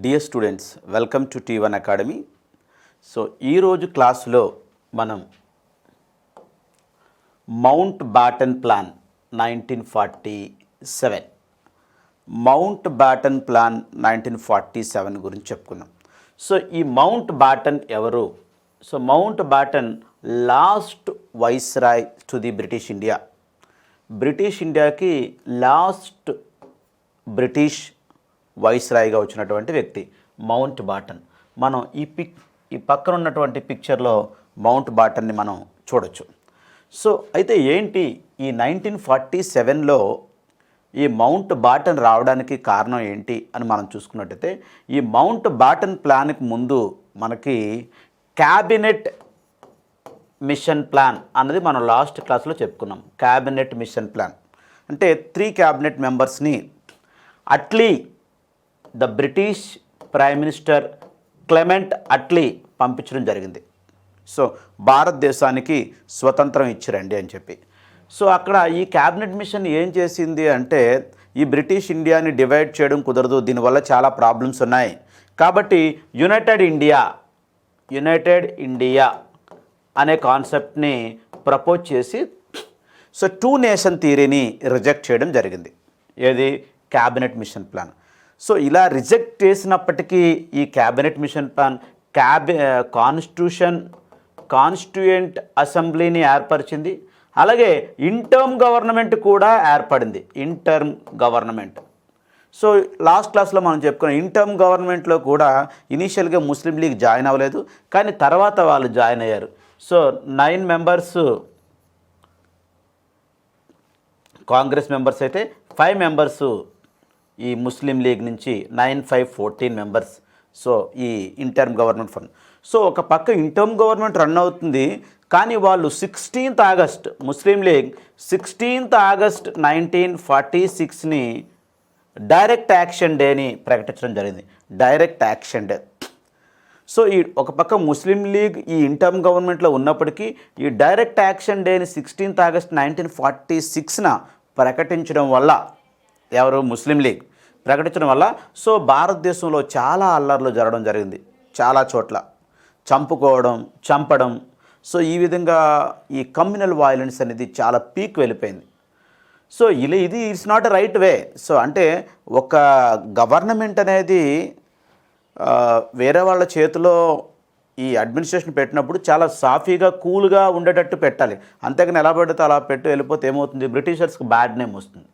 Dear students, welcome to T1 academy. So ఈరోజు క్లాస్లో మనం మౌంట్ బాటన్ ప్లాన్ 1947 గురించి చెప్పుకున్నాం. సో ఈ మౌంట్ బాటన్ ఎవరు? So Mountbatten last viceroy to the British India. British ఇండియాకి లాస్ట్ బ్రిటిష్ వైస్రాయ్గా వచ్చినటువంటి వ్యక్తి మౌంట్ బాటన్. మనం ఈ పక్కన ఉన్నటువంటి పిక్చర్లో మౌంట్ బాటన్ని మనం చూడొచ్చు. సో అయితే ఏంటి ఈ 1947లో ఈ మౌంట్ బాటన్ రావడానికి కారణం ఏంటి అని మనం చూసుకున్నట్టయితే, ఈ మౌంట్ బాటన్ ప్లాన్కి ముందు మనకి క్యాబినెట్ మిషన్ ప్లాన్ అన్నది మనం లాస్ట్ క్లాస్లో చెప్పుకున్నాం. క్యాబినెట్ మిషన్ ప్లాన్ అంటే 3 క్యాబినెట్ మెంబర్స్ని Atlee the British prime minister Clement Atlee పంపించడం జరిగింది. సో భారతదేశానికి స్వతంత్రం ఇచ్చిరండి అని చెప్పి. సో అక్కడ ఈ క్యాబినెట్ మిషన్ ఏం చేసింది అంటే, ఈ బ్రిటిష్ ఇండియాని డివైడ్ చేయడం కుదరదు, దీనివల్ల చాలా ప్రాబ్లమ్స్ ఉన్నాయి కాబట్టి యునైటెడ్ ఇండియా అనే కాన్సెప్ట్ని ప్రపోజ్ చేసి సో 2 నేషన్ థియరీని రిజెక్ట్ చేయడం జరిగింది. ఏది? Cabinet mission plan. సో ఇలా రిజెక్ట్ చేసినప్పటికీ ఈ క్యాబినెట్ మిషన్ ప్లాన్ కాన్స్టిట్యూయెంట్ అసెంబ్లీని ఏర్పరిచింది. అలాగే ఇంటర్మ్ గవర్నమెంట్ కూడా ఏర్పడింది. Interim government. సో లాస్ట్ క్లాస్లో మనం చెప్పుకున్నాం, ఇంటర్మ్ గవర్నమెంట్లో కూడా ఇనీషియల్గా ముస్లిం లీగ్ జాయిన్ అవ్వలేదు, కానీ తర్వాత వాళ్ళు జాయిన్ అయ్యారు. సో 9 మెంబర్స్ కాంగ్రెస్ మెంబర్స్ అయితే 5 మెంబర్స్ ఈ ముస్లిం లీగ్ నుంచి 9, 5, 14 మెంబర్స్. సో ఈ ఇంటర్మ్ గవర్నమెంట్ ఫండ్. సో ఒక పక్క ఇంటర్మ్ గవర్నమెంట్ రన్ అవుతుంది, కానీ వాళ్ళు 16th August Muslim League 16th August 1946ని డైరెక్ట్ యాక్షన్ డేని ప్రకటించడం జరిగింది. Direct action day. సో ఈ ఒక పక్క ముస్లిం లీగ్ ఈ ఇంటర్మ్ గవర్నమెంట్లో ఉన్నప్పటికీ ఈ డైరెక్ట్ యాక్షన్ డేని 16th ఆగస్ట్ 1946న ప్రకటించడం వల్ల, ఎవరు? ముస్లిం లీగ్ ప్రకటించడం వల్ల సో భారతదేశంలో చాలా అల్లర్లు జరగడం జరిగింది. చాలా చోట్ల చంపుకోవడం, చంపడం. సో ఈ విధంగా ఈ కమ్యూనల్ వయలెన్స్ అనేది చాలా పీక్ వెళ్ళిపోయింది. సో ఇది it's not a right way. So అంటే ఒక గవర్నమెంట్ అనేది వేరే వాళ్ళ చేతిలో ఈ అడ్మినిస్ట్రేషన్ పెట్టినప్పుడు చాలా సాఫీగా, కూల్గా ఉండేటట్టు పెట్టాలి. అంతేగాని ఎలా పడితే అలా పెట్టి వెళ్ళిపోతే ఏమవుతుంది? బ్రిటిషర్స్కి బ్యాడ్ నేమ్ వస్తుంది.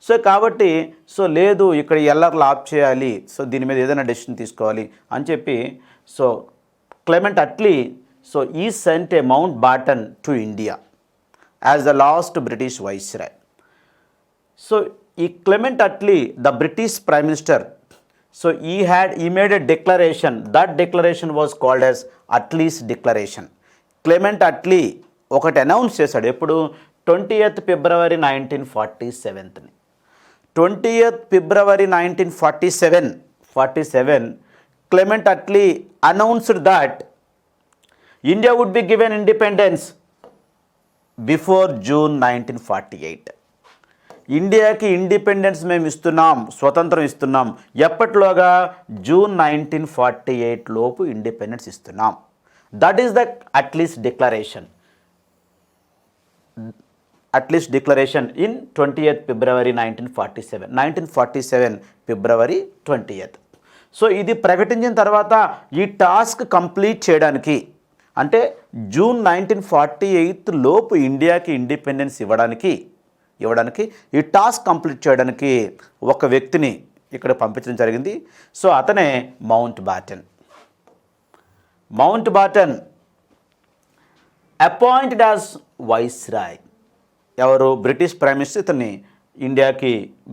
సో కాబట్టి సో లేదు, ఇక్కడ ఎల్లర్లు ఆఫ్ చేయాలి, సో దీని మీద ఏదైనా డెసిషన్ తీసుకోవాలి అని చెప్పి సో క్లెమెంట్ అట్లీ సో ఈ sent a Mountbatten to India as the last British viceroy. So ఈ Clement Attlee, the British prime minister, so he made a declaration. That declaration was called as Attlee's Declaration. Clement Attlee ఒకటి announce చేశాడు. ఎప్పుడు? 20th ఫిబ్రవరి 1947ని. 20th ఫిబ్రవరి 1947 Clement Attlee announced that India would be given independence before June 1948. ఇండియాకి independence మేము ఇస్తున్నాం, స్వతంత్రం ఇస్తున్నాం. ఎప్పటిలోగా? జూన్ 1948 లోపు ఇండిపెండెన్స్ ఇస్తున్నాం. That is the at least declaration in 20th ఫిబ్రవరి 1947 ఫిబ్రవరి 20th. సో ఇది ప్రకటించిన తర్వాత ఈ టాస్క్ కంప్లీట్ చేయడానికి, అంటే జూన్ 1948 లోపు ఇండియాకి ఇండిపెండెన్స్ ఇవ్వడానికి ఈ టాస్క్ కంప్లీట్ చేయడానికి ఒక వ్యక్తిని ఇక్కడ పంపించడం జరిగింది. సో అతనే మౌంట్ బాటన్ అపాయింటెడ్ యాజ్ వైస్రాయ్. ఎవరు? బ్రిటిష్ ప్రైమ్ మినిస్టర్ ఇతన్ని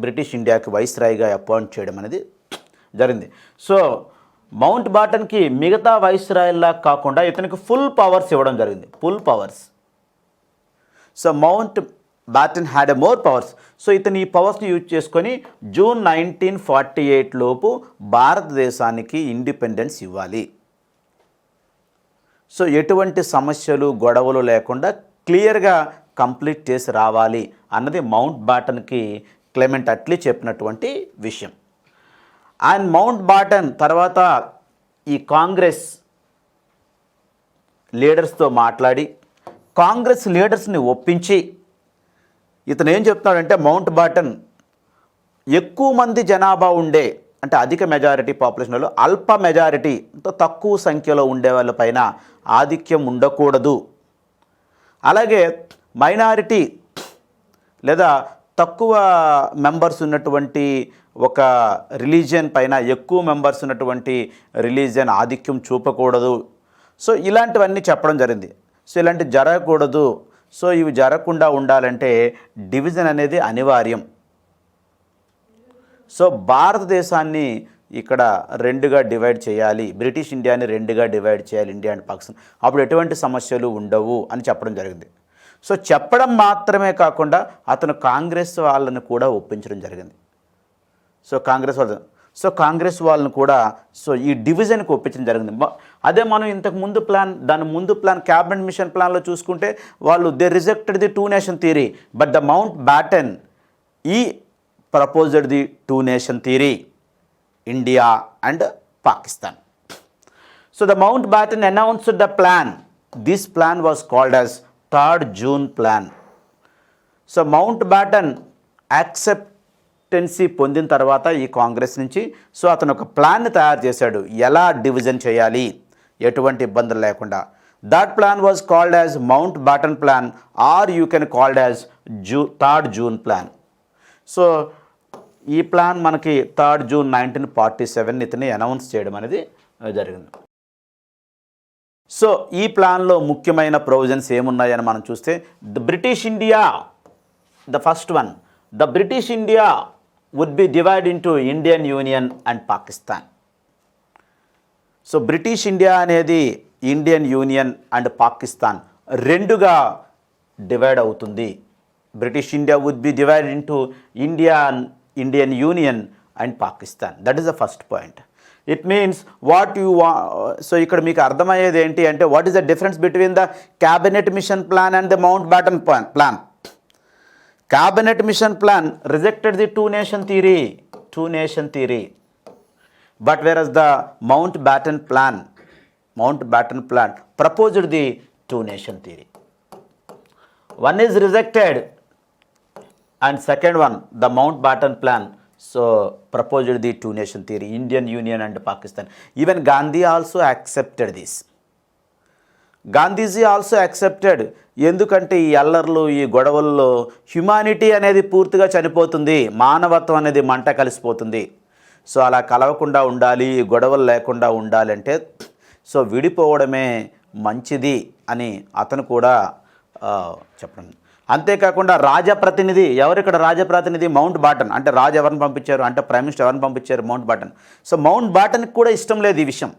బ్రిటిష్ ఇండియాకి వైస్రాయ్గా అపాయింట్ చేయడం అనేది జరిగింది. సో మౌంట్ బాటన్కి మిగతా వైస్రాయ్లా కాకుండా ఇతనికి ఫుల్ పవర్స్ ఇవ్వడం జరిగింది. Full powers. So Mountbatten had a more powers. So ఇతను ఈ పవర్స్ని యూజ్ చేసుకొని జూన్ 1948 లోపు భారతదేశానికి ఇండిపెండెన్స్ ఇవ్వాలి. సో ఎటువంటి సమస్యలు, గొడవలు లేకుండా క్లియర్గా కంప్లీట్ చేసి రావాలి అన్నది మౌంట్ బాటన్కి క్లెమెంట్ అట్లీ చెప్పినటువంటి విషయం. అండ్ మౌంట్ బాటన్ తర్వాత ఈ కాంగ్రెస్ లీడర్స్తో మాట్లాడి కాంగ్రెస్ లీడర్స్ని ఒప్పించి ఇతను ఏం చెప్తున్నాడంటే మౌంట్ బాటన్ ఎక్కువ మంది జనాభా ఉండే అంటే అధిక మెజారిటీ పాపులేషన్లో అల్ప మెజారిటీతో తక్కువ సంఖ్యలో ఉండే వాళ్ళపైన ఆధిక్యం ఉండకూడదు, అలాగే మైనారిటీ లేదా తక్కువ మెంబర్స్ ఉన్నటువంటి ఒక రిలీజియన్ పైన ఎక్కువ మెంబర్స్ ఉన్నటువంటి రిలీజియన్ ఆధిక్యం చూపకూడదు. సో ఇలాంటివన్నీ చెప్పడం జరిగింది. సో ఇలాంటివి జరగకూడదు. సో ఇవి జరగకుండా ఉండాలంటే డివిజన్ అనేది అనివార్యం. సో భారతదేశాన్ని ఇక్కడ రెండుగా డివైడ్ చేయాలి, బ్రిటిష్ ఇండియాని రెండుగా డివైడ్ చేయాలి, ఇండియా అండ్ పాకిస్తాన్, అప్పుడు ఎటువంటి సమస్యలు ఉండవు అని చెప్పడం జరిగింది. సో చెప్పడం మాత్రమే కాకుండా అతను కాంగ్రెస్ వాళ్ళని కూడా ఒప్పించడం జరిగింది. సో కాంగ్రెస్ వాళ్ళని కూడా సో ఈ డివిజన్కి ఒప్పించడం జరిగింది. అదే మనం ఇంతకు ముందు దాని ముందు ప్లాన్ క్యాబినెట్ మిషన్ ప్లాన్లో చూసుకుంటే వాళ్ళు they rejected the 2 nation theory, but the Mountbatten ఈ proposed the 2 nation theory, India and Pakistan. So the Mountbatten announced the plan. This plan was called as 3rd June plan. So Mountbatten acceptancy పొందిన తర్వాత ఈ కాంగ్రెస్ నుంచి so అతను ఒక ప్లాన్ని తయారు చేశాడు, ఎలా డివిజన్ చేయాలి ఎటువంటి ఇబ్బందులు లేకుండా. That plan was called as Mountbatten plan or you can called as 3rd June plan. So ఈ ప్లాన్ మనకి 3rd June 1947 ఇతని అనౌన్స్ చేయడం అనేది జరిగింది. సో ఈ ప్లాన్లో ముఖ్యమైన ప్రొవిజన్స్ ఏమున్నాయని మనం చూస్తే the British India, the first one, the British India would be divide into Indian union and Pakistan. So British India అనేది ఇండియన్ యూనియన్ అండ్ పాకిస్తాన్ రెండుగా డివైడ్ అవుతుంది. British India would be divide into Indian union and Pakistan. That is the first point. It means what you so ఇక్కడ మీకు అర్థమయ్యేది ఏంటి అంటే what is the difference between the cabinet mission plan and the Mountbatten plan. Cabinet mission plan rejected the 2 nation theory, but whereas the mount baton plan proposed the 2 nation theory. One is rejected and second one, the Mount Batten plan, so proposed the 2 nation theory, Indian Union and Pakistan. Even Gandhi also accepted this. Gandhiji also accepted. ఎందుకంటే ఈ అల్లర్లు ఈ గొడవల్లో humanity అనేది పూర్తిగా చనిపోతుంది, మానవత్వం అనేది మంట కలిసిపోతుంది. సో అలా కలవకుండా ఉండాలి, గొడవలు లేకుండా ఉండాలంటే సో విడిపోవడమే మంచిది అని అతను కూడా చెప్పడం. అంతేకాకుండా రాజప్రతినిధి ఎవరిక్కడ రాజప్రతినిధి మౌంట్ బాటన్. అంటే రాజు ఎవరిని పంపించారు అంటే ప్రైమ్ మినిస్టర్ ఎవరిని పంపించారు, మౌంట్ బాటన్. సో మౌంట్ బాటన్కి కూడా ఇష్టం లేదు ఈ విషయం,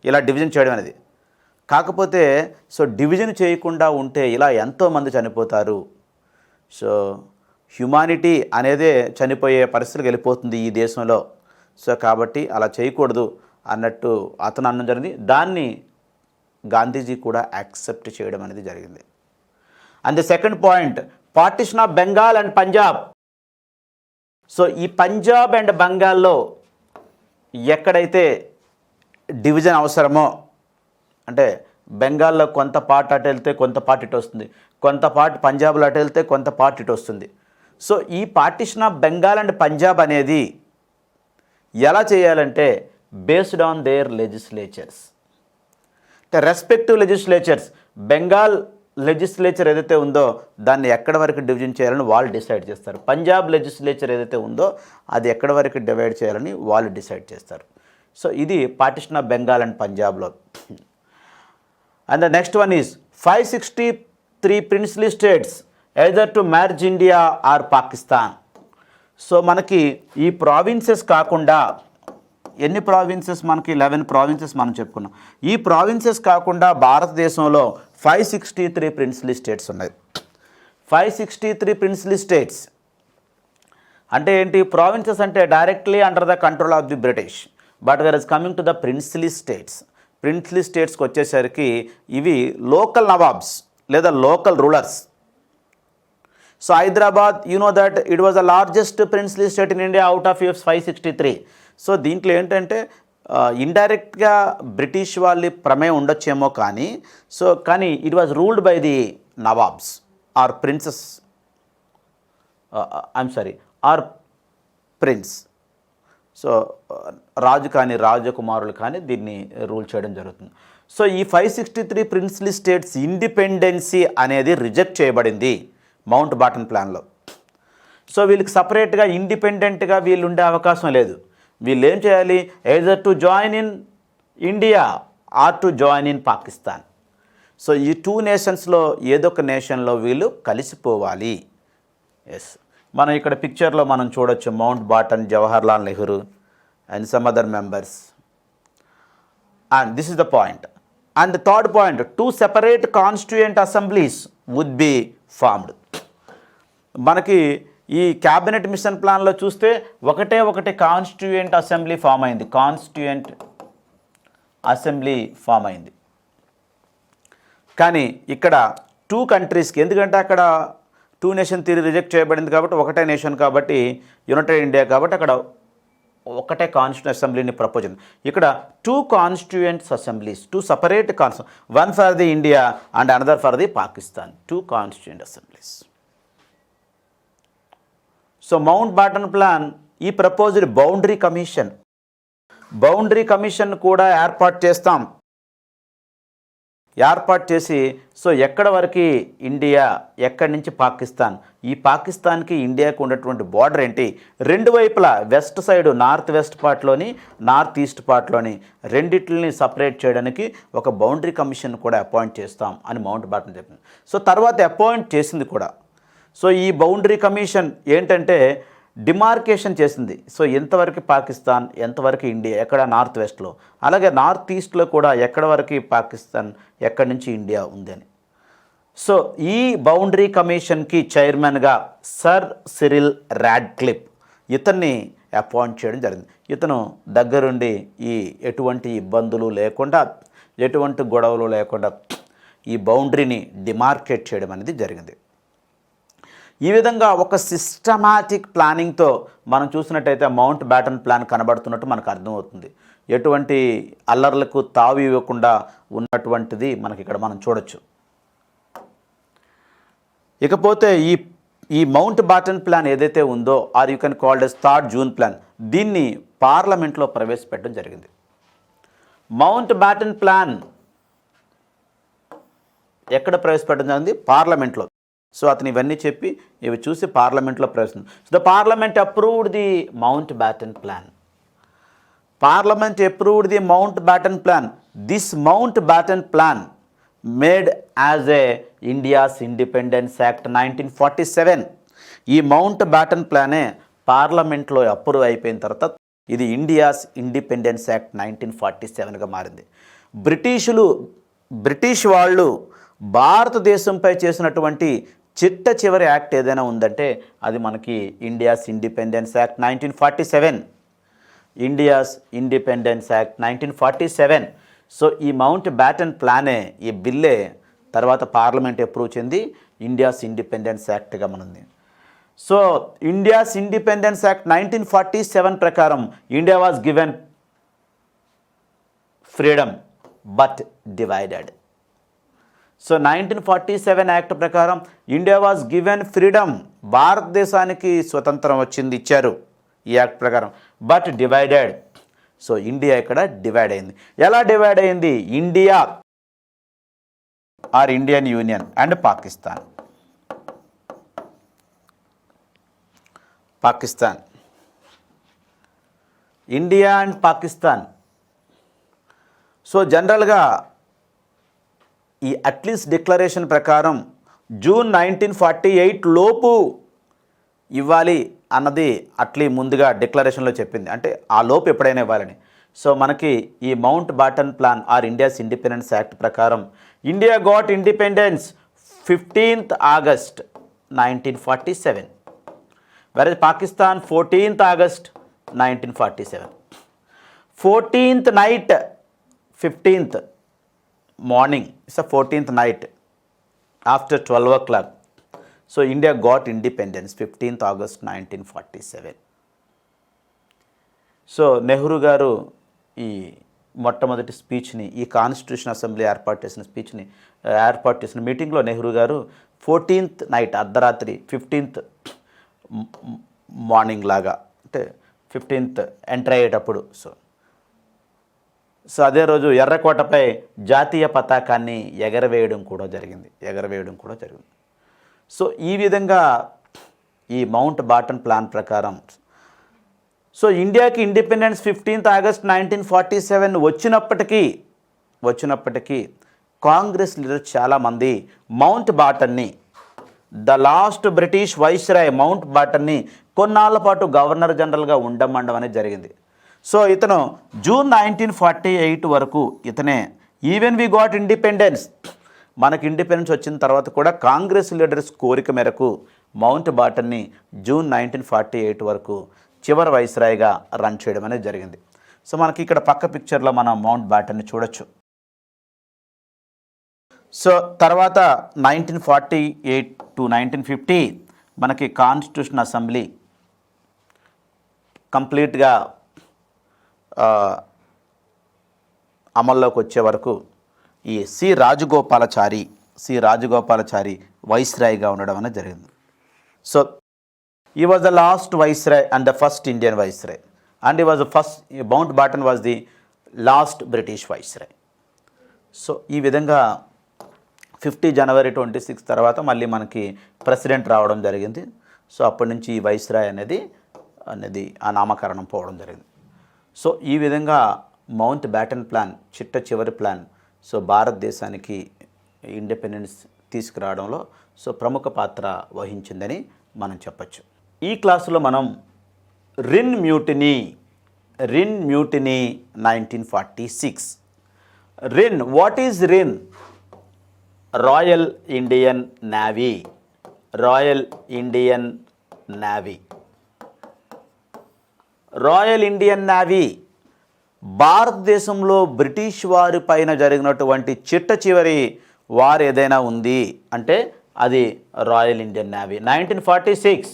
ఇలా డివిజన్ చేయడం అనేది. కాకపోతే సో డివిజన్ చేయకుండా ఉంటే ఇలా ఎంతోమంది చనిపోతారు, సో హ్యుమానిటీ అనేదే చనిపోయే పరిస్థితికి వెళ్ళిపోతుంది ఈ దేశంలో. సో కాబట్టి అలా చేయకూడదు అన్నట్టు అతను అనడం జరిగింది. దాన్ని గాంధీజీ కూడా యాక్సెప్ట్ చేయడం అనేది జరిగింది. And the second point, partition of Bengal and Punjab. So ఈ పంజాబ్ అండ్ బెంగాల్లో ఎక్కడైతే డివిజన్ అవసరమో, అంటే బెంగాల్లో కొంత పార్ట్ అటు వెళ్తే కొంత పార్ట్ ఇటు వస్తుంది, కొంత పార్ట్ పంజాబ్లో అటు వెళ్తే కొంత పార్ట్ ఇటు వస్తుంది. సో ఈ partition of Bengal and Punjab అనేది ఎలా చేయాలంటే బేస్డ్ ఆన్ దేర్ లెజిస్లేచర్స్, అంటే రెస్పెక్టివ్ లెజిస్లేచర్స్. బెంగాల్ లెజిస్లేచర్ ఏదైతే ఉందో దాన్ని ఎక్కడి వరకు డివిజన్ చేయాలని వాళ్ళు డిసైడ్ చేస్తారు. పంజాబ్ లెజిస్లేచర్ ఏదైతే ఉందో అది ఎక్కడి వరకు డివైడ్ చేయాలని వాళ్ళు డిసైడ్ చేస్తారు. సో ఇది పార్టిషన్ ఆఫ్ బెంగాల్ అండ్ పంజాబ్లో. And the next one is 563 princely states either to merge India or Pakistan. So మనకి ఈ ప్రావిన్సెస్ కాకుండా ఎన్ని ప్రావిన్సెస్, మనకి 11 ప్రావిన్సెస్ మనం చెప్పుకున్నాం. ఈ ప్రావిన్సెస్ కాకుండా భారతదేశంలో 563 ప్రిన్స్లీ స్టేట్స్ ఉన్నాయి. 563 ప్రిన్స్లీ స్టేట్స్ అంటే ఏంటి? ప్రావిన్సెస్ అంటే directly under the control of the British, but where is coming to the princely states. Princely స్టేట్స్కి వచ్చేసరికి ఇవి లోకల్ నవాబ్స్ లేదా local rulers. So Hyderabad, you know that it was the largest princely state in India out of 563. So దీంట్లో ఏంటంటే ఇండైరెక్ట్గా British వాళ్ళ ప్రమేయం ఉండొచ్చేమో కానీ కానీ it was ruled by the nawabs or princes, I'm sorry, or prince. So రాజు కానీ రాజకుమారులు కానీ దీన్ని రూల్ చేయడం జరుగుతుంది. సో ఈ 563 ప్రిన్స్లీ స్టేట్స్ ఇండిపెండెన్సీ అనేది రిజెక్ట్ చేయబడింది మౌంట్ బాటన్ ప్లాన్లో. సో వీళ్ళకి సపరేట్గా ఇండిపెండెంట్గా వీళ్ళు ఉండే అవకాశం లేదు. వీళ్ళు ఏం చేయాలి, either to join in India or to join in Pakistan. So ఈ 2 నేషన్స్లో ఏదో ఒక నేషన్లో వీళ్ళు కలిసిపోవాలి. ఎస్, మనం ఇక్కడ పిక్చర్లో మనం చూడొచ్చు Mountbatten, Jawaharlal Nehru and some other members. And this is the point. And third point, 2 separate constituent assemblies would be formed. మనకి ఈ క్యాబినెట్ మిషన్ ప్లాన్లో చూస్తే ఒకటే కాన్స్టిట్యూయెంట్ అసెంబ్లీ ఫామ్ అయింది, కాన్స్టిట్యూయెంట్ అసెంబ్లీ ఫామ్ అయింది. కానీ ఇక్కడ 2 కంట్రీస్కి, ఎందుకంటే అక్కడ 2 నేషన్ థియరీ రిజెక్ట్ చేయబడింది కాబట్టి ఒకటే నేషన్ కాబట్టి యునైటెడ్ ఇండియా కాబట్టి అక్కడ ఒకటే కాన్స్టిట్యూంట్ అసెంబ్లీని ప్రపోజ్ అయింది. ఇక్కడ 2 constituents assemblies, 2 separate one for the India and another for the Pakistan, 2 constituent assemblies. So Mountbatten plan ఈ ప్రపోజ్డ్ బౌండరీ కమిషన్ కూడా ఏర్పాటు చేసి సో ఎక్కడ వరకు ఇండియా, ఎక్కడి నుంచి పాకిస్తాన్, ఈ పాకిస్తాన్కి ఇండియాకు ఉన్నటువంటి బార్డర్ ఏంటి, 2 వైపులా వెస్ట్ సైడ్ నార్త్ వెస్ట్ పార్ట్లోని నార్త్ ఈస్ట్ పార్ట్లోని రెండిట్లని సపరేట్ చేయడానికి ఒక బౌండరీ కమిషన్ కూడా అపాయింట్ చేస్తాం అని మౌంట్ బాటన్ చెప్పింది. సో తర్వాత అపాయింట్ చేసింది కూడా. సో ఈ బౌండరీ కమిషన్ ఏంటంటే డిమార్కేషన్ చేసింది. సో ఎంతవరకు పాకిస్తాన్, ఎంతవరకు ఇండియా, ఎక్కడ నార్త్ వెస్ట్లో, అలాగే నార్త్ ఈస్ట్లో కూడా ఎక్కడ వరకు పాకిస్తాన్, ఎక్కడి నుంచి ఇండియా ఉందని. సో ఈ బౌండరీ కమిషన్కి చైర్మన్గా సర్ సిరిల్ రాడ్క్లిఫ్ ఇతన్ని అపాయింట్ చేయడం జరిగింది. ఇతను దగ్గరుండి ఈ ఎటువంటి ఇబ్బందులు లేకుండా, ఎటువంటి గొడవలు లేకుండా ఈ బౌండరీని డిమార్కేట్ చేయడం అనేది జరిగింది. ఈ విధంగా ఒక సిస్టమాటిక్ ప్లానింగ్తో మనం చూసినట్టయితే మౌంట్ బాటన్ ప్లాన్ కనబడుతున్నట్టు మనకు అర్థమవుతుంది. ఎటువంటి అల్లర్లకు తావు ఇవ్వకుండా ఉన్నటువంటిది మనకి ఇక్కడ మనం చూడొచ్చు. ఇకపోతే ఈ మౌంట్ బాటన్ ప్లాన్ ఏదైతే ఉందో, or you can called as 3rd June plan, దీన్ని పార్లమెంట్లో ప్రవేశపెట్టడం జరిగింది. మౌంట్ బాటన్ ప్లాన్ ఎక్కడ ప్రవేశపెట్టడం జరిగింది, పార్లమెంట్లో. సో అతను ఇవన్నీ చెప్పి ఇవి చూసి పార్లమెంట్లో ప్రవేశించింది. So the parliament approved the Mountbatten plan. Parliament approved the Mountbatten plan. This Mountbatten plan made as a India's independence act 1947. ఈ మౌంట్ బాటన్ ప్లానే పార్లమెంట్లో అప్రూవ్ అయిపోయిన తర్వాత ఇది ఇండియాస్ ఇండిపెండెన్స్ యాక్ట్ 1947గా మారింది. బ్రిటిష్ వాళ్ళు భారతదేశంపై చేసినటువంటి చిట్ట చివరి యాక్ట్ ఏదైనా ఉందంటే అది మనకి India's independence act 1947, India's independence act 1947. So ఈ మౌంట్ బాటన్ ప్లానే, ఈ బిల్లే తర్వాత పార్లమెంట్ అప్రూవ్ చెంది ఇండియాస్ ఇండిపెండెన్స్ యాక్ట్గా మనది. సో ఇండియాస్ ఇండిపెండెన్స్ యాక్ట్ 1947 ప్రకారం India was given freedom but divided. So 1947 act ప్రకారం ఇండియా వాజ్ గివెన్ ఫ్రీడమ్, భారతదేశానికి స్వతంత్రం వచ్చింది, ఇచ్చారు ఈ యాక్ట్ ప్రకారం, బట్ డివైడెడ్. సో ఇండియా ఇక్కడ డివైడ్ అయింది. ఎలా డివైడ్ అయింది, India or Indian union and Pakistan. India and Pakistan. So జనరల్గా ఈ అట్లీస్ట్ డిక్లరేషన్ ప్రకారం జూన్ 1948 లోపు ఇవ్వాలి అన్నది అట్లీ ముందుగా డిక్లరేషన్లో చెప్పింది, అంటే ఆ లోపు ఎప్పుడైనా ఇవ్వాలని. సో మనకి ఈ Mountbatten plan or India's independence act ప్రకారం India got independence 15th August 1947, whereas Pakistan 14th August 1947. 14th night, 15th morning, it's a 14th night after 12 o'clock. So India got independence 15th August 1947. So Nehru గారు ఈ మొట్టమొదటి స్పీచ్ని, ఈ constitution assembly ఏర్పాటు చేసిన మీటింగ్లో నెహ్రూ గారు 14th night అర్ధరాత్రి 15th మార్నింగ్ లాగా, అంటే 15th ఎంటర్ అయ్యేటప్పుడు సో అదే రోజు ఎర్రకోటపై జాతీయ పతాకాన్ని ఎగరవేయడం కూడా జరిగింది. సో ఈ విధంగా ఈ మౌంట్ బాటన్ ప్లాన్ ప్రకారం సో ఇండియాకి ఇండిపెండెన్స్ 15th ఆగస్ట్ 1947 వచ్చినప్పటికీ కాంగ్రెస్ లీడర్ చాలామంది మౌంట్ బాటన్ని, ద లాస్ట్ బ్రిటిష్ వైస్రాయ్ మౌంట్ బాటన్ని కొన్నాళ్ళ పాటు గవర్నర్ జనరల్గా ఉండమండం అనేది జరిగింది. సో ఇతను జూన్ 1948 వరకు ఇతనే, ఈవెన్ వి గాట్ ఇండిపెండెన్స్, మనకి ఇండిపెండెన్స్ వచ్చిన తర్వాత కూడా కాంగ్రెస్ లీడర్స్ కోరిక మేరకు మౌంట్ బాటన్ని జూన్ 1948 వరకు చివరి వైస్రాయ్గా రన్ చేయడం అనేది జరిగింది. సో మనకి ఇక్కడ పక్క పిక్చర్లో మనం మౌంట్ బాటన్ని చూడొచ్చు. సో తర్వాత 1948 to 1950 మనకి కాన్స్టిట్యూషన్ అసెంబ్లీ కంప్లీట్గా అమల్లోకి వచ్చే వరకు ఈ సి రాజగోపాలాచారి వైస్రాయ్గా ఉండడం అనేది జరిగింది. So he was the last viceroy and the first Indian viceroy, and he was the first, Mountbatten was the last British viceroy. So ఈ విధంగా 50 జనవరి 26 తర్వాత మళ్ళీ మనకి ప్రెసిడెంట్ రావడం జరిగింది. సో అప్పటి నుంచి ఈ వైస్రాయ్ అనేది ఆ నామకరణం పోవడం జరిగింది. సో ఈ విధంగా మౌంట్ బ్యాటన్ ప్లాన్, చివరి ప్లాన్ సో భారతదేశానికి ఇండిపెండెన్స్ తీసుకురావడంలో సో ప్రముఖ పాత్ర వహించిందని మనం చెప్పచ్చు. ఈ క్లాసులో మనం RIN mutiny 1946. RIN, what is RIN? Royal Indian navy భారతదేశంలో బ్రిటిష్ వారి పైన జరిగినటువంటి చివరి వార్ ఏదైనా ఉంది అంటే అది రాయల్ ఇండియన్ నేవీ 1946.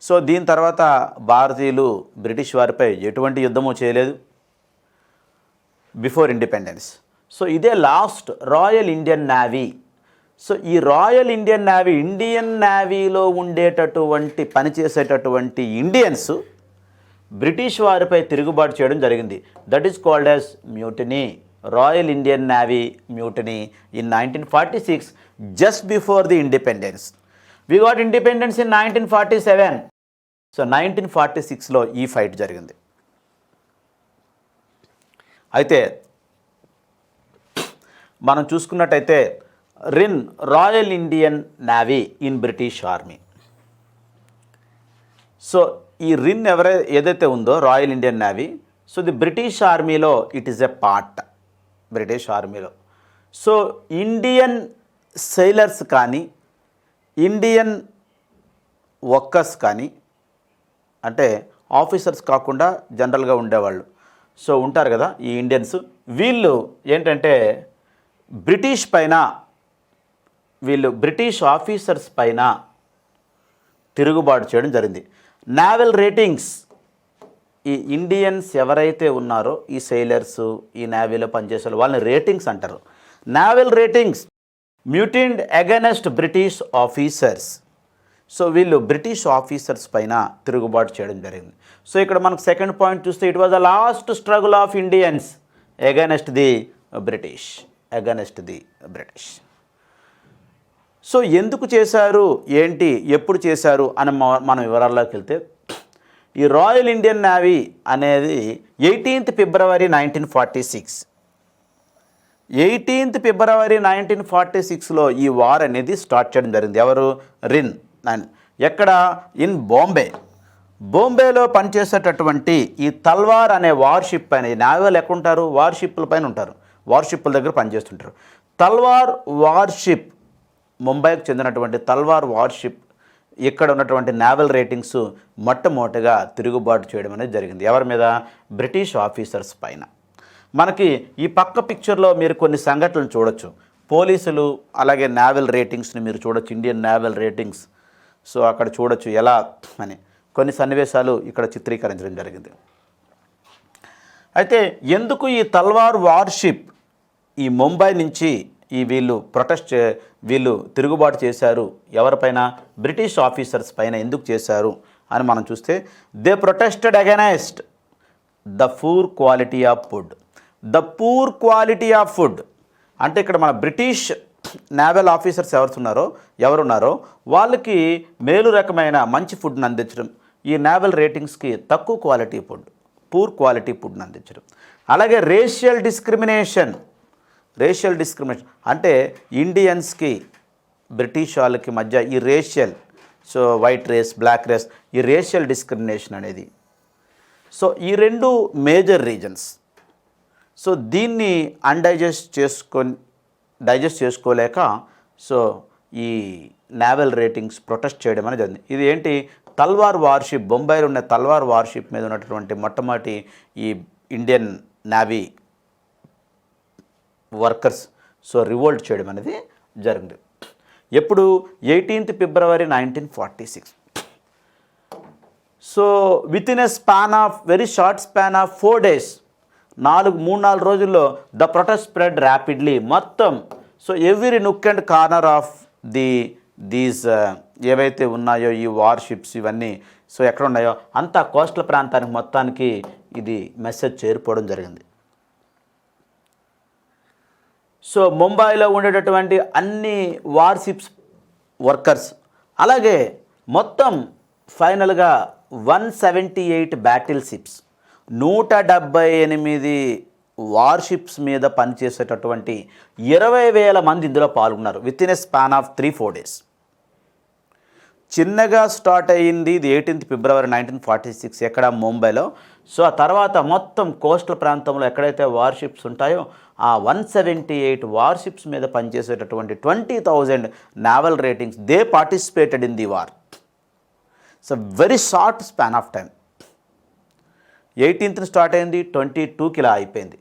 సో దీని తర్వాత భారతీయులు బ్రిటిష్ వారిపై ఎటువంటి యుద్ధము చేయలేదు బిఫోర్ ఇండిపెండెన్స్. సో ఇదే last royal Indian Navy. So ఈ రాయల్ ఇండియన్ నేవీలో పనిచేసేటటువంటి ఇండియన్స్ బ్రిటిష్ వారిపై తిరుగుబాటు చేయడం జరిగింది. That is called as mutiny, royal Indian navy mutiny in 1946, just before the independence. We got independence in 1947. So 1946లో ఈ fight జరిగింది. అయితే మనం చూసుకున్నట్టయితే RIN, royal Indian Navy in British Army. So ఈ రిన్ ఏదైతే ఉందో Royal Indian Navy, so the British ఆర్మీలో it is a part, British ఆర్మీలో. సో ఇండియన్ సెయిలర్స్ కానీ, ఇండియన్ వర్కర్స్ కానీ, అంటే ఆఫీసర్స్ కాకుండా జనరల్గా ఉండేవాళ్ళు సో ఉంటారు కదా ఈ ఇండియన్స్, వీళ్ళు ఏంటంటే బ్రిటిష్ ఆఫీసర్స్ పైన తిరుగుబాటు చేయడం జరిగింది. నావల్ రేటింగ్స్, ఈ ఇండియన్స్ ఎవరైతే ఉన్నారో ఈ సెయిలర్స్, ఈ నేవీలో పనిచేసే వాళ్ళని రేటింగ్స్ అంటారు. Naval ratings mutinied against British officers. So వీళ్ళు బ్రిటిష్ ఆఫీసర్స్ పైన తిరుగుబాటు చేయడం జరిగింది. సో ఇక్కడ మనకు సెకండ్ పాయింట్ చూస్తే it was the last struggle of Indians against the British. So ఎందుకు చేశారు, ఏంటి, ఎప్పుడు చేశారు అని మనం వివరాల్లోకి వెళ్తే, ఈ రాయల్ ఇండియన్ నేవీ అనేది 18th ఫిబ్రవరి 1946, 18th ఫిబ్రవరి 1946లో ఈ వార్ అనేది స్టార్ట్ చేయడం జరిగింది. ఎవరు? రిన్. ఎక్కడ? ఇన్ బాంబేలో పనిచేసేటటువంటి ఈ తల్వార్ అనే వార్షిప్ పైన, ఈ నావల్ ఎక్కడ ఉంటారు? వార్షిప్ల పైన ఉంటారు, వార్షిప్ల దగ్గర పనిచేస్తుంటారు. తల్వార్ వార్షిప్, ముంబైకి చెందినటువంటి తల్వార్ వార్షిప్ ఇక్కడ ఉన్నటువంటి నావల్ రేటింగ్స్ మొట్టమొదటిగా తిరుగుబాటు చేయడం అనేది జరిగింది. ఎవరి మీద? బ్రిటిష్ ఆఫీసర్స్ పైన. మనకి ఈ పక్క పిక్చర్లో మీరు కొన్ని సంఘటనలు చూడొచ్చు. పోలీసులు అలాగే నావల్ రేటింగ్స్ని మీరు చూడొచ్చు, ఇండియన్ నావల్ రేటింగ్స్. సో అక్కడ చూడొచ్చు ఎలా అని. కొన్ని సన్నివేశాలు ఇక్కడ చిత్రీకరించడం జరిగింది. అయితే ఎందుకు ఈ తల్వార్ వార్షిప్ ఈ ముంబై నుంచి వీళ్ళు తిరుగుబాటు చేశారు, ఎవరిపైన? బ్రిటిష్ ఆఫీసర్స్ పైన ఎందుకు చేశారు అని మనం చూస్తే, they protested against the poor quality of food. The poor quality of food అంటే ఇక్కడ మన బ్రిటిష్ నేవల్ ఆఫీసర్స్ ఎవరున్నారో వాళ్ళకి మేలు రకమైన మంచి ఫుడ్ని అందించడం, ఈ నేవల్ రేటింగ్స్కి తక్కువ క్వాలిటీ ఫుడ్, పూర్ క్వాలిటీ ఫుడ్ని అందించడం. అలాగే రేషియల్ డిస్క్రిమినేషన్ అంటే ఇండియన్స్కి బ్రిటిష్ వాళ్ళకి మధ్య ఈ racial, so white race, black race, ఈ రేషియల్ డిస్క్రిమినేషన్ అనేది. సో ఈ రెండు మేజర్ రీజన్స్. సో దీన్ని డైజెస్ట్ చేసుకోలేక సో ఈ నేవల్ రేటింగ్స్ ప్రొటెస్ట్ చేయడం అనేది జరిగింది. ఇది ఏంటి? తల్వార్ వార్షిప్, బొంబాయిలో ఉన్న తల్వార్ వార్షిప్ మీద ఉన్నటువంటి మొట్టమొదటి ఈ Indian navy workers so revolt చేయడం అనేది జరిగింది. ఎప్పుడు? 18th February 1946. So with in a very short span of 4 days, 3-4 రోజుల్లో ద ప్రొటెస్ట్ స్ప్రెడ్ ర్యాపిడ్లీ. మొత్తం so every nook and corner of these ఏవైతే ఉన్నాయో ఈ వార్షిప్స్ ఇవన్నీ సో ఎక్కడ ఉన్నాయో అంతా కోస్టల్ ప్రాంతానికి మొత్తానికి ఇది మెసేజ్ చేరిపోవడం జరిగింది. సో ముంబైలో ఉండేటటువంటి అన్ని వార్షిప్స్ వర్కర్స్, అలాగే మొత్తం ఫైనల్గా 178 బ్యాటిల్ షిప్స్, 178 వార్షిప్స్ మీద పనిచేసేటటువంటి 20,000 మంది ఇందులో పాల్గొన్నారు with in a span of 3-4 days. చిన్నగా స్టార్ట్ అయ్యింది ఇది 18th February 1946 ఎక్కడ? ముంబైలో. సో ఆ తర్వాత మొత్తం కోస్టల్ ప్రాంతంలో ఎక్కడైతే వార్షిప్స్ ఉంటాయో ఆ 178 వార్షిప్స్ మీద పనిచేసేటటువంటి 20,000 naval ratings, they participated in the war. So very short span of time. 18th start అయింది, 22కి ఇలా అయిపోయింది.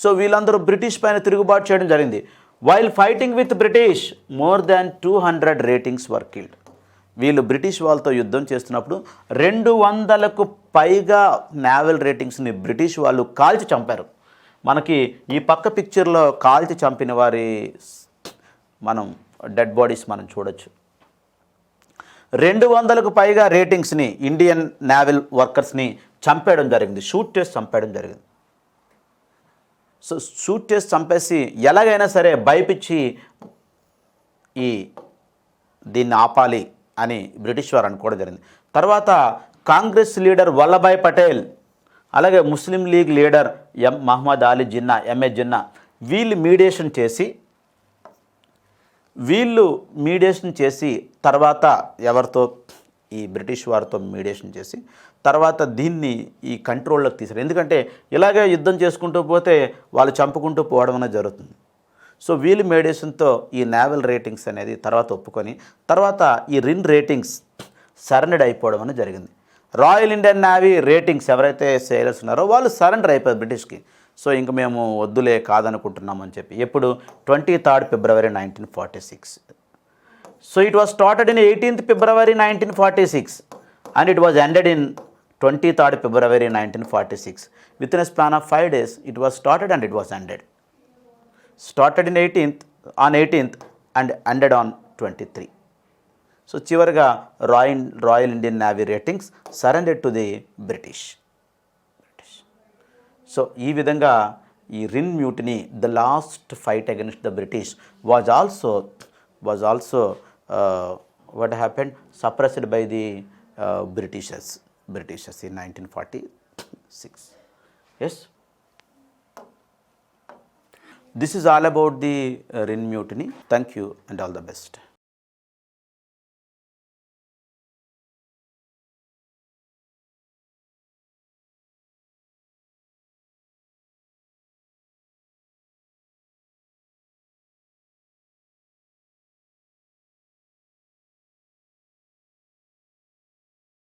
సో వీళ్ళందరూ బ్రిటిష్ పైన తిరుగుబాటు చేయడం జరిగింది. While fighting with British more than 200 ratings were killed. వీళ్ళు బ్రిటిష్ వాళ్ళతో యుద్ధం చేస్తున్నప్పుడు 200కు పైగా నేవల్ రేటింగ్స్ని బ్రిటిష్ వాళ్ళు కాల్చి చంపారు. మనకి ఈ పక్క పిక్చర్లో కాల్చి చంపిన వారి మనం డెడ్ బాడీస్ మనం చూడొచ్చు. 200కు పైగా రేటింగ్స్ని ఇండియన్ నేవల్ వర్కర్స్ని చంపేయడం జరిగింది, షూట్ చేసి చంపేయడం జరిగింది. సో షూట్ చేసి చంపేసి ఎలాగైనా సరే భయపిచ్చి దీన్ని ఆపాలి అని బ్రిటిష్ వారు అనుకోవడం జరిగింది. తర్వాత కాంగ్రెస్ లీడర్ వల్లభాయ్ పటేల్, అలాగే Muslim League leader Mohammed Ali Jinnah, MA Jinnah, వీళ్ళు మీడియేషన్ చేసి తర్వాత ఎవరితో? ఈ బ్రిటిష్ వారితో మీడియేషన్ చేసి తర్వాత దీన్ని ఈ కంట్రోల్లోకి తీశారు. ఎందుకంటే ఇలాగే యుద్ధం చేసుకుంటూ పోతే వాళ్ళు చంపుకుంటూ పోవడం అనేది జరుగుతుంది. సో వీళ్ళు మీడియేషన్తో ఈ నేవల్ రేటింగ్స్ అనేది తర్వాత ఒప్పుకొని తర్వాత ఈ రిన్ రేటింగ్స్ సరెండర్ అయిపోవడం అనేది జరిగింది. రాయల్ ఇండియన్ నేవీ రేటింగ్స్ ఎవరైతే సేలర్స్ ఉన్నారో వాళ్ళు సరెండర్ అయిపోయారు బ్రిటిష్కి. సో ఇంక మేము వద్దులే కాదనుకుంటున్నామని చెప్పి. ఎప్పుడు? 23rd February 1946. So it was started in 18th February 1946 and it was ended in 23rd February 1946. Within a span of 5 days, it was started and it was ended. Started in 18th and ended on 23. So చివరిగా royal Indian navy ratings surrender to the British. So ఈ విధంగా ఈ RIN mutiny, the last fight against the British was also what happened? Suppressed by the Britishers in 1946. Yes. This is all about the Rin mutiny. Thank you and all the best.